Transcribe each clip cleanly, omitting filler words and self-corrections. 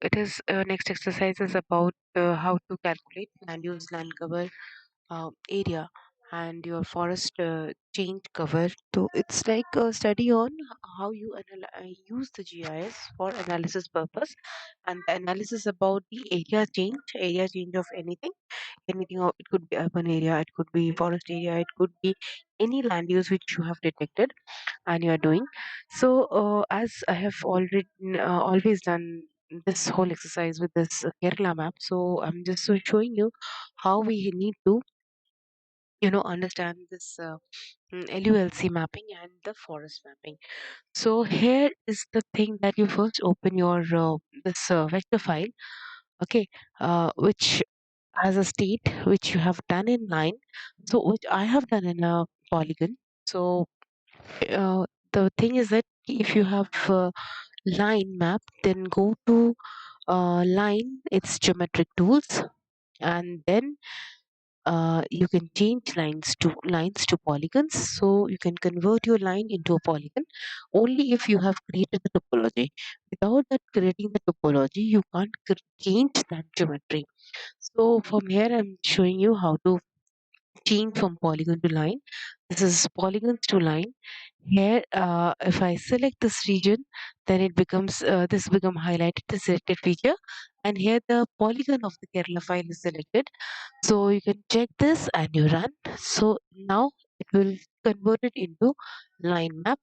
it is next exercise is about how to calculate land use, land cover, area, and your forest change cover. So it's like a study on how you use the GIS for analysis purpose, and the analysis about the area change of anything. It could be urban area, it could be forest area, it could be any land use which you have detected and you are doing. So, as I have already always done this whole exercise with this Kerala map, so I'm just showing you how we need to, understand this LULC mapping and the forest mapping. So here is the thing that you first open your this vector file, okay, which has a state which you have done in line, so which I have done in a polygon. So the thing is that if you have line map, then go to line, its geometric tools, and then you can change lines to polygons. So you can convert your line into a polygon only if you have created the topology. Without that creating the topology, you can't change that geometry. So from here I'm showing you how to change from polygon to line. This is polygons to line. Here, if I select this region, then it becomes this become highlighted, the selected feature, and here the polygon of the Kerala file is selected. So you can check this and you run. So now it will convert it into line map.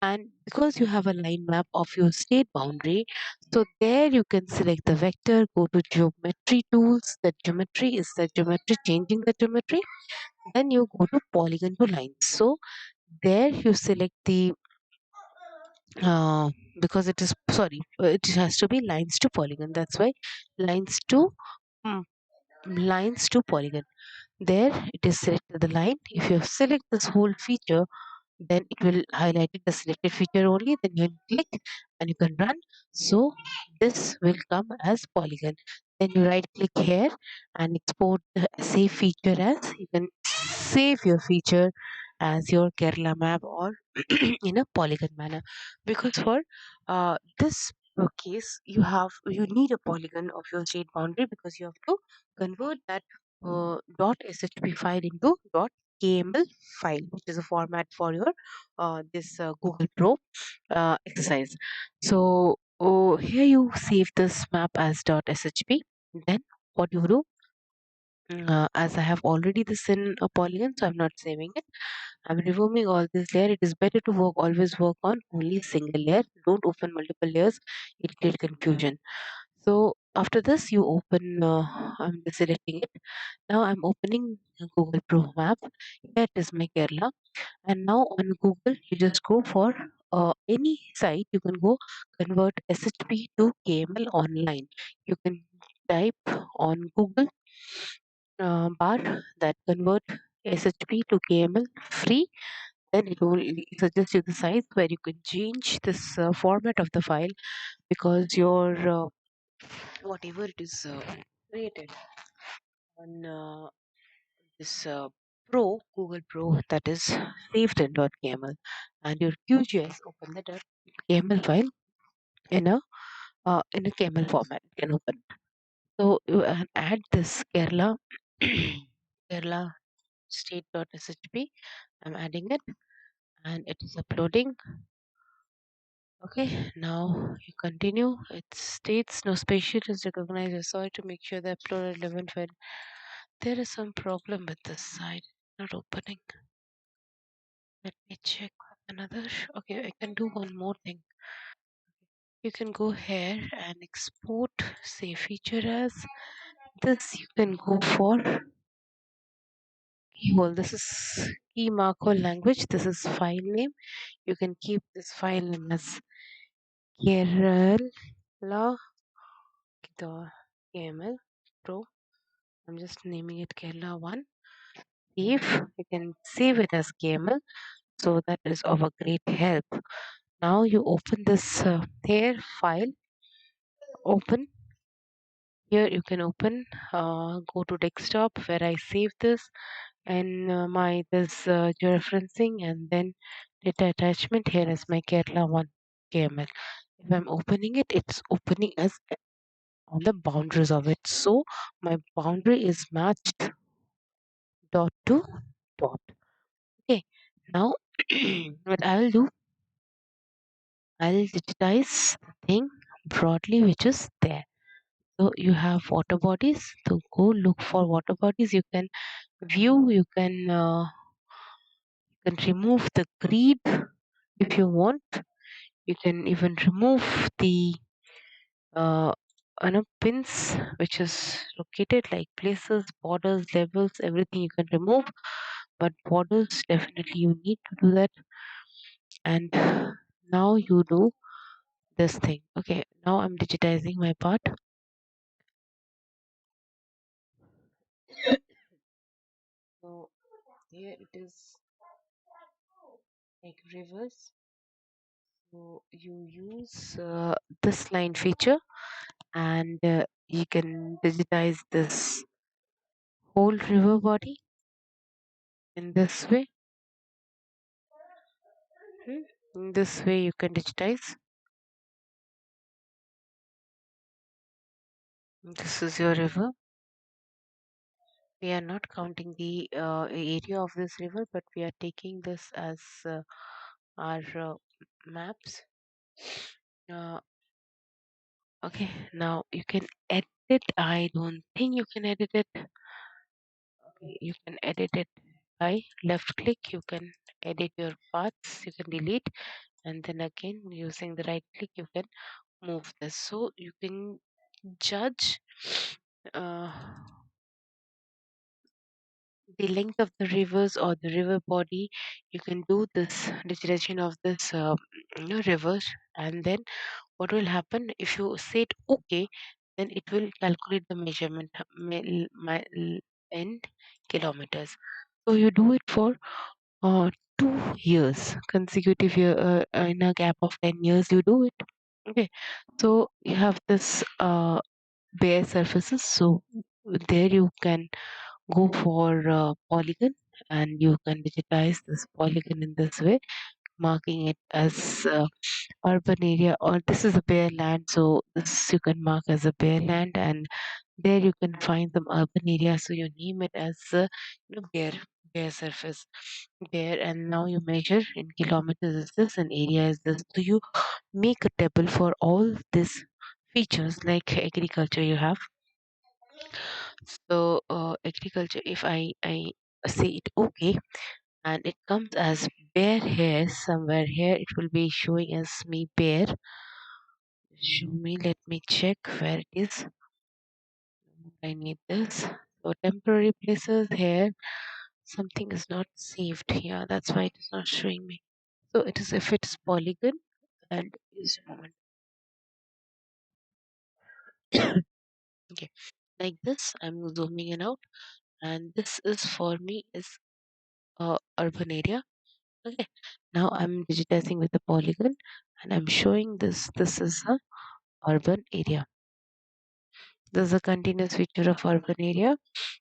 And because you have a line map of your state boundary, so there you can select the vector, go to geometry tools. The geometry is the geometry, changing the geometry. Then you go to polygon to line. So there you select the uh, because it is sorry, it has to be lines to polygon. That's why lines to mm, lines to polygon. There it is selected the line. If you select this whole feature, then it will highlight it the selected feature only. Then you click and you can run. So this will come as polygon. Then you right click here and export the save feature as. You can save your feature as your Kerala map or in a polygon manner, because for this case you need a polygon of your state boundary, because you have to convert that dot shp file into dot kml file, which is a format for your this Google Pro exercise. So here you save this map as .shp. Then what you do, as I have already this in a polygon, so I'm not saving it. I'm removing all this layer. It is better to always work on only a single layer. Don't open multiple layers. It creates confusion. So after this, you open. I'm selecting it. Now I'm opening Google Pro Map. Here it is my Kerala. And now on Google, you just go for any site. You can go convert SHP to KML online. You can type on Google bar that convert SHP to KML free. Then it will suggest you the size where you can change this format of the file, because your whatever it is created on this Pro Google Pro, that is saved in .kml, and your QGIS open the .kml file in a KML format. You can open. So you add this Kerala Kerala state.shp. I'm adding it and it is uploading. Okay, now you continue. It states no spaceship is recognized. Sorry to make sure the upload relevant file. There is some problem with this site. Not opening. Let me check another. Okay, I can do one more thing. You can go here and export, say feature as this. You can go for keyhole. This is key marker language. This is file name. You can keep this file name as Kerala KML Pro. I'm just naming it Kerala 1. If you can save it as KML, so that is of a great help. Now you open this here file, open. Here you can open, go to desktop where I save this, and my this georeferencing, and then data attachment. Here is my Kerala 1 KML. If I'm opening it, it's opening as on the boundaries of it. So my boundary is matched dot to dot. Okay. Now what I will do, I'll digitize the thing broadly which is there. So you have water bodies. So go look for water bodies. You can view. You can remove the grid if you want. You can even remove the uh, pins which is located like places, borders, levels, everything you can remove. But borders definitely you need to do that. And now you do this thing. Okay, now I'm digitizing my part. So here it is like rivers. So you use this line feature and you can digitize this whole river body in this way. In this way you can digitize. This is your river. We are not counting the area of this river, but we are taking this as our maps. Uh, okay, now you can edit. I don't think you can edit it. Okay, you can edit it by left click. You can edit your paths. You can delete, and then again using the right click, you can move this. So you can judge uh, the length of the rivers or the river body. You can do this digitization of this rivers, and then what will happen if you say it okay, then it will calculate the measurement in kilometers. So you do it for 2 years consecutive year, in a gap of 10 years you do it. Okay, so you have this bare surfaces. So there you can go for polygon, and you can digitize this polygon in this way, marking it as urban area, or this is a bare land. So this you can mark as a bare land, and there you can find some urban area. So you name it as bare surface bare, and now you measure in kilometers is this and area is this. So you make a table for all these features like agriculture you have. So agriculture, if I say it okay, and it comes as bare here somewhere here, it will be showing as me bare. Show me, let me check where it is. I need this. So temporary places here, something is not saved. Yeah, that's why it is not showing me. So it is if it is polygon, and is a moment. Okay, like this. I'm zooming in out, and this is for me is urban area. Okay, now I'm digitizing with the polygon, and I'm showing this. This is a urban area. This is a continuous feature of urban area.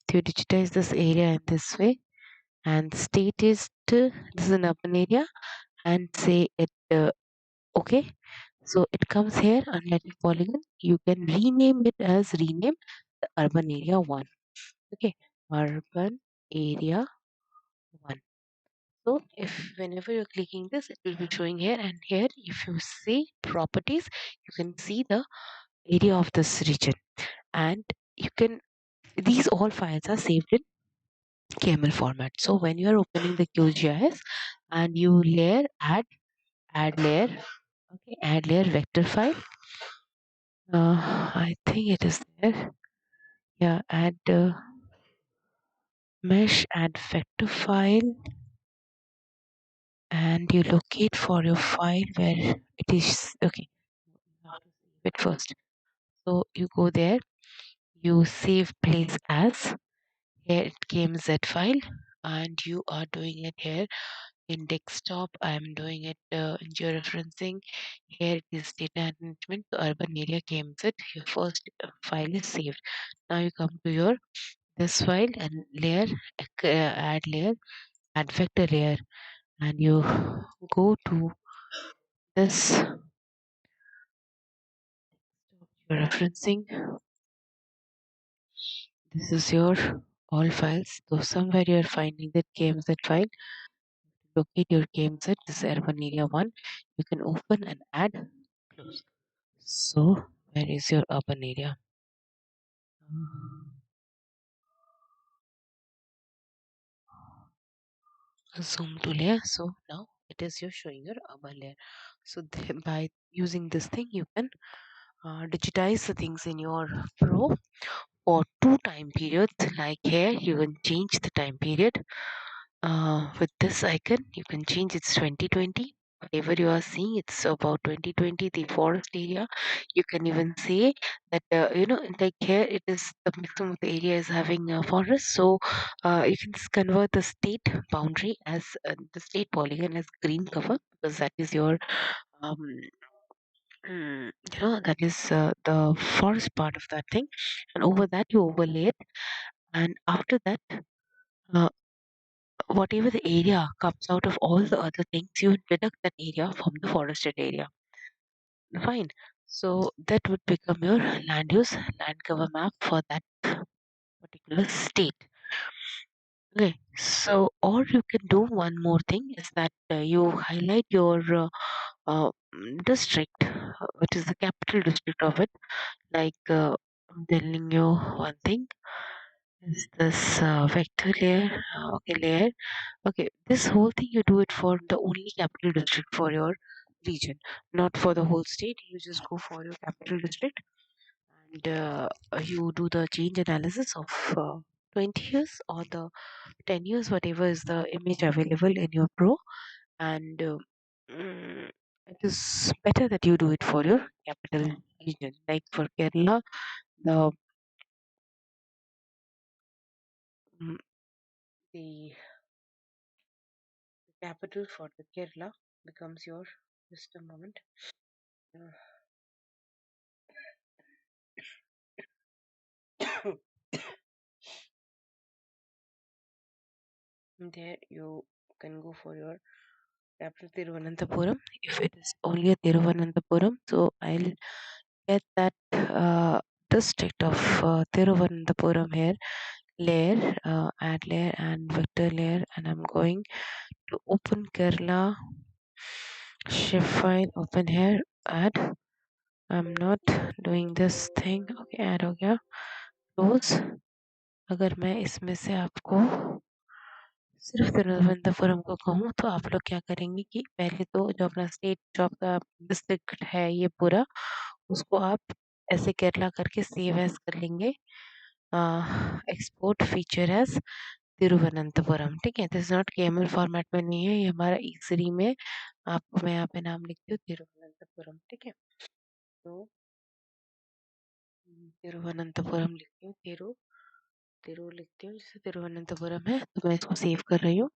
To digitize this area in this way, and state is this is an urban area, and say it okay. So it comes here under the polygon. You can rename it as rename the urban area one. Okay, urban area one. So if whenever you're clicking this, it will be showing here, and here if you see properties, you can see the area of this region, and you can these all files are saved in KML format. So when you are opening the QGIS and you add layer, okay, add layer vector file. I think it is there. Yeah, add mesh, add vector file, and you locate for your file where it is. Okay, you have to save it first. So you go there, you save place as. Here it came Z file, and you are doing it here in desktop. I'm doing it in georeferencing. Here it is data management. So urban area came with your first file is saved. Now you come to your this file and layer, add vector layer, and you go to this georeferencing. This is your all files. So somewhere you're finding that KMZ file. Locate your KMZ. This is urban area 1. You can open and add, close. So where is your urban area? Zoom to layer. So now it is your showing your urban layer. So by using this thing, you can digitize the things in your Pro for two time periods. Like here, you can change the time period. With this icon, you can change it's 2020. Whatever you are seeing, it's about 2020, the forest area. You can even say that, like here, it is the maximum of the area is having a forest. So you can just convert the state boundary as the state polygon as green cover because that is your, um, that is the forest part of that thing. And over that, you overlay it. And after that, uh, whatever the area comes out of all the other things, you deduct that area from the forested area. Fine. So that would become your land use, land cover map for that particular state. Okay. So, or you can do one more thing is that you highlight your district, which is the capital district of it. Like I'm telling you one thing is this vector layer. Okay, layer. Okay, this whole thing you do it for the only capital district for your region, not for the whole state. You just go for your capital district and you do the change analysis of 20 years or the 10 years, whatever is the image available in your Pro. And it is better that you do it for your capital region. Like for Kerala, the mm, the capital for the Kerala becomes your, just a moment. There you can go for your capital Tiruvananthapuram. If it is only a Tiruvananthapuram, so I'll get that district of Tiruvananthapuram here, layer, add layer and vector layer, and I'm going to open Kerala shift file, open here, add. I'm not doing this thing. Okay, add हो गया, close. अगर मैं इसमें से आपको सिर्फ तिरुवनंतपुरम को कहूँ तो आप लोग क्या करेंगे कि पहले तो जो अपना स्टेट जो आपका डिस्ट्रिक्ट है ये पूरा उसको आप ऐसे केरला करके सेव एज कर लेंगे एक्सपोर्ट फीचर एज तिरुवनंतपुरम ठीक है दिस नॉट केएमएल फॉर्मेट में नहीं है ये हमारा ई3 में आपको मैं यहाँ पे नाम लिखती हूँ तिरुवनंतपुरम ठीक है तो तिरुवनंतपुरम लिखती हूँ तिरु लिखती हूँ जैसे तिरुवनंतपुरम है तो मैं इसको सेव कर रही हूँ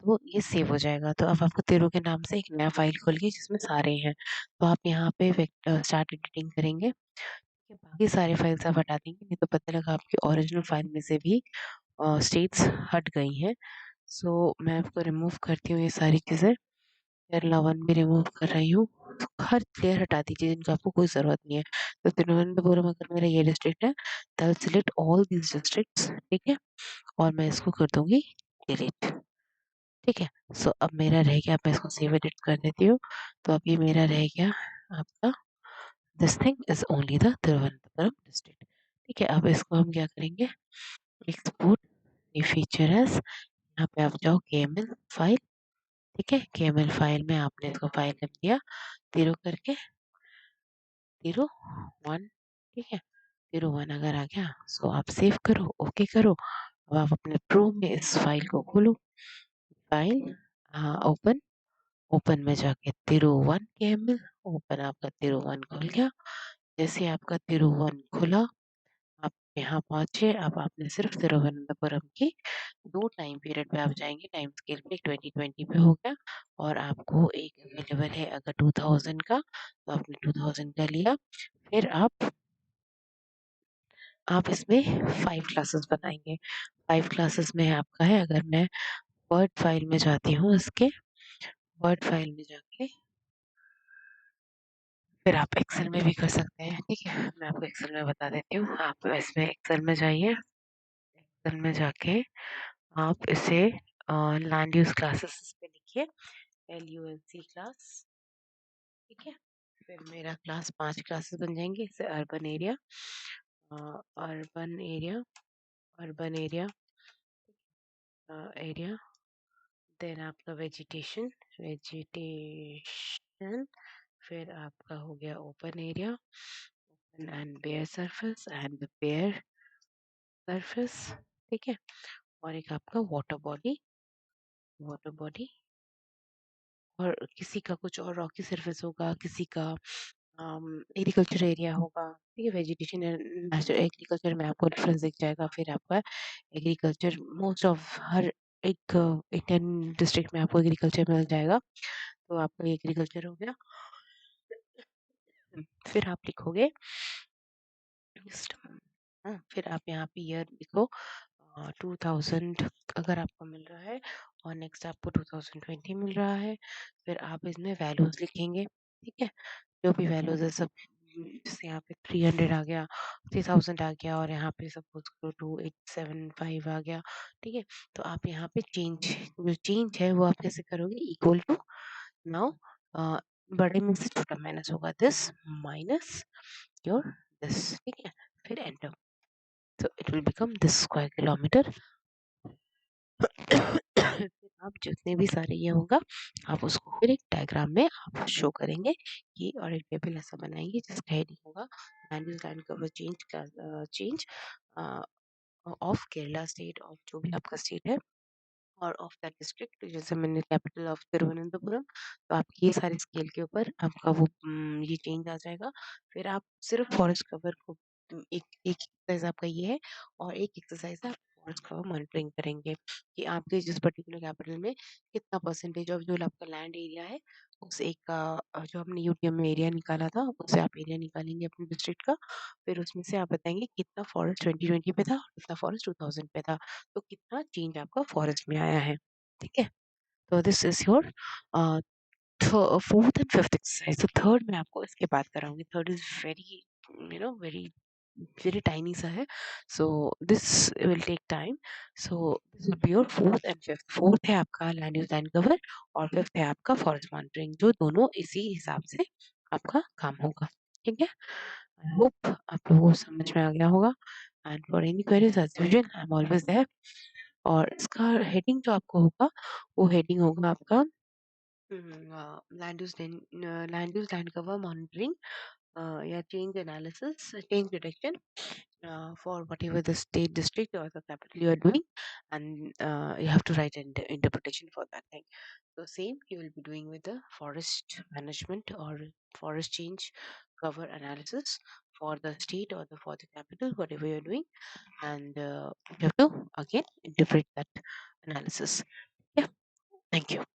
तो ये सेव हो जाएगा तो अब आपको तिरु के नाम से एक नया फाइल खुल गई जिसमें सारे हैं तो आप यहाँ पे स्टार्ट एडिटिंग करेंगे ठीक है, बाकी सारे फाइल्स आप हटा देंगे नहीं तो पता लगा आपकी ओरिजिनल फाइल में से भी स्टेट्स हट गई हैं सो मैं आपको रिमूव करती हूँ ये सारी चीज़ें केरला वन भी रिमूव कर रही हूँ तो हर लेयर हटा दीजिए जिनका आपको कोई ज़रूरत नहीं है तो तिरुवनंतपुरम अगर मेरा ये डिस्ट्रिक्ट है तो आई सिलेक्ट ऑल दीज डिस्ट्रिक्ट्स ठीक है और मैं इसको कर दूंगी डिलीट ठीक है सो अब मेरा रह गया मैं इसको सेव एडिट कर देती हूँ तो अब ये मेरा रह गया आपका this thing is only the Thiruvananthapuram district ठीक है अब इसको हम क्या करेंगे एक्सपोर्ट ये फीचर है यहाँ पे आप जाओ केएमएल फाइल ठीक है केएमएल फाइल में आपने इसको फाइल नेम दिया तिरु करके तिरु वन ठीक है तिरु वन अगर आ गया सो आप सेव करो ओके करो अब आप अपने प्रो में इस फाइल को खोलो फाइल ओपन ओपन में जाके तिरुवन केएमएल ओपन आपका तिरुवन खुल गया जैसे आपका तिरुवन खुला आप यहाँ पहुंचे अब आपने सिर्फ तिरुवनंतपुरम की दो टाइम पीरियड पे आप जाएंगे टाइम स्केल पे 2020 पे हो गया और आपको एक अवेलेबल है अगर 2000 का तो आपने 2000 का लिया फिर आप इसमें 5 क्लासेस बनाएंगे 5 क्लासेस में आपका है अगर मैं वर्ड फाइल में जाती हूँ इसके वर्ड फाइल में जाके फिर आप एक्सेल में भी कर सकते हैं ठीक है मैं आपको एक्सेल में बता देती हूँ आप इसमें एक्सेल में जाइए सेक्शन में जाके आप इसे लैंड यूज क्लासेस इस पे लिखिए, LUNC क्लास। ठीक है, फिर मेरा क्लास 5 क्लासेस बन जाएंगे। इससे urban area, urban area, urban area, area, then आपका वेजिटेशन, वेजिटेशन, फिर आपका हो गया open area, open and bare surface and bare surface. ठीक है, और एक आपका वाटर बॉडी, वाटर बॉडी, और किसी का कुछ और रॉकी सरफेस होगा, किसी का एग्रीकल्चर एरिया होगा। ठीक है, वेजिटेशन नेचुरल एग्रीकल्चर में आपको डिफरेंस दिख जाएगा। फिर आपका एग्रीकल्चर मोस्ट ऑफ हर एक इंडियन डिस्ट्रिक्ट में आपको एग्रीकल्चर मिल जाएगा, तो आपका एग्रीकल्चर हो गया। फिर आप लिखोगे just, फिर आप यहाँ पे ईयर लिखो 2000 अगर आपको मिल रहा है, और नेक्स्ट आपको 2020 मिल रहा है। फिर आप इसमें वैल्यूज लिखेंगे। ठीक है, जो भी वैल्यूज है सब, जैसे यहाँ पे 300 आ गया, 3000 आ गया, और यहाँ पे सपोज करो 2875 आ गया। ठीक है, तो आप यहाँ पे चेंज, जो चेंज है वो आप कैसे करोगे, इक्वल टू नाउ बड़े में से छोटा माइनस होगा, दिस माइनस योर दिस। ठीक है, फिर enter, so it will become this square kilometer। फिर आप जितने भी सारे ये होगा, आप उसको फिर एक डायग्राम में आप शो करेंगे कि, और एक टेबल ऐसा बनाएंगे जिसका हेडिंग होगा land use land cover change का, change of Kerala state, of जो भी आपका स्टेट है, और ऑफ दैट डिस्ट्रिक्ट, जैसे मैंने कैपिटल ऑफ तिरुवनंतपुरम। तो आपकी ये सारे स्केल के ऊपर आपका वो ये चेंज आ जाएगा। फिर आप सिर्फ फॉरेस्ट कवर को एक एक एक्सरसाइज आपका ये है, और एक एक्सरसाइज आप फॉरेस्ट कवर मॉनिटरिंग करेंगे कि आपके जिस पर्टिकुलर कैपिटल में कितना परसेंटेज ऑफ जो आपका लैंड एरिया है, उस एक का जो हमने यूटीएम में एरिया निकाला था, उससे आप एरिया निकालेंगे अपने डिस्ट्रिक्ट का। फिर उसमें से आप बताएंगे कितना फॉरेस्ट 2020 पे था और कितना फॉरेस्ट 2000 पे था, तो कितना चेंज आपका फॉरेस्ट में आया है। ठीक है, तो this is your fourth and fifth exercise. तो थर्ड में आपको इसके बाद कराऊंगी। Third is very, very very tiny सा है, so this will take time. So this will be your fourth and fifth. Fourth है आपका लैंड यूज लैंड कवर, और फिफ्थ है आपका फॉरेस्ट मॉनिटरिंग, जो दोनों इसी हिसाब से आपका काम होगा। ठीक है, आई होप आप लोगों को समझ में आ गया होगा। And for any queries as usual I am always there. और इसका हेडिंग जो आपको होगा, वो हेडिंग होगा आपका land use land cover monitoring, या change analysis, change detection, for whatever the state, district, or the capital you are doing, and you have to write an interpretation for that thing. So same you will be doing with the forest management or forest change cover analysis for the state or for the capital, whatever you're doing, and you have to again interpret that analysis. Yeah, thank you.